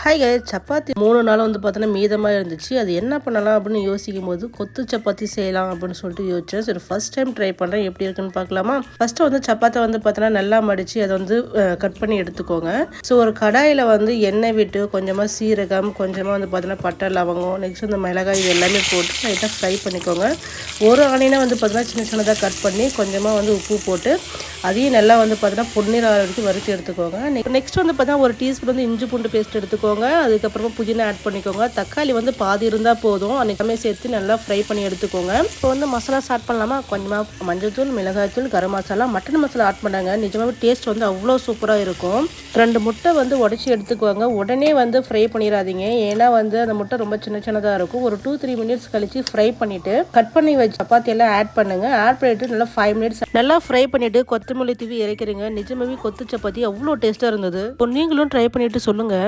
Hi guys, chapati 3 நாள் வந்து பார்த்தோன்னா மீதமாக இருந்துச்சு. அது என்ன பண்ணலாம் அப்படின்னு யோசிக்கும் போது கொத்து சப்பாத்தி செய்யலாம் அப்படின்னு சொல்லிட்டு யோசிச்சேன். சரி, ஃபர்ஸ்ட் டைம் ட்ரை பண்ணுறேன், எப்படி இருக்குன்னு பார்க்கலாமா. ஃபர்ஸ்ட்டு வந்து சப்பாத்தை வந்து பார்த்தோன்னா நல்லா மடித்து அதை வந்து கட் பண்ணி எடுத்துக்கோங்க. ஸோ ஒரு கடாயில் வந்து எண்ணெய் விட்டு கொஞ்சமாக சீரகம், கொஞ்சமாக வந்து பார்த்தோன்னா பட்டை, லவங்கம், நெக்ஸ்ட் வந்து மிளகாய், இது எல்லாமே போட்டு லைட்டாக ஃப்ரை பண்ணிக்கோங்க. ஒரு ஆனியனை வந்து பார்த்தோன்னா சின்ன சின்னதாக கட் பண்ணி கொஞ்சமாக வந்து உப்பு போட்டு அதையும் நல்லா வந்து பார்த்தோன்னா பொன்னிற வரைக்கும் வறுத்து எடுத்துக்கோங்க. நெக்ஸ்ட் வந்து பார்த்தா ஒரு டீஸ்பூன் வந்து இஞ்சி பூண்டு பேஸ்ட் எடுத்துக்கோங்க. அதுக்கப்புறமா புதினா ஆட் பண்ணிக்கோங்க. தக்காளி வந்து பாதி இருந்தால் போதும். அன்றைக்குமே சேர்த்து நல்லா ஃப்ரை பண்ணி எடுத்துக்கோங்க. இப்போ வந்து மசாலா ஸ்டார்ட் பண்ணலாமா. கொஞ்சமாக மஞ்சள் தூள், மிளகாய் தூள், கரம் மசாலா, மட்டன் மசாலா ஆட் பண்ணாங்க. நிஜமாவே டேஸ்ட் வந்து அவ்வளோ சூப்பராக இருக்கும். 2 முட்டை வந்து உடச்சி எடுத்துக்கோங்க. உடனே வந்து ஃப்ரை பண்ணிடாதீங்க, ஏன்னா வந்து அந்த முட்டை ரொம்ப சின்ன சின்னதாக இருக்கும். ஒரு 2-3 மினிட்ஸ் கழிச்சு ஃப்ரை பண்ணிவிட்டு கட் பண்ணி வச்சு சப்பாத்தி எல்லாம் ஆட் பண்ணுங்க. ஆட் பண்ணிட்டு நல்லா 5 மினிட்ஸ் நல்லா ஃப்ரை பண்ணிவிட்டு கொத்தமல்லி தூவி இறக்கிறீங்க. நிஜமாவே கொத்து சப்பாத்தி அவ்வளோ டேஸ்ட்டாக இருந்தது. இப்போ நீங்களும் ட்ரை பண்ணிட்டு சொல்லுங்கள்.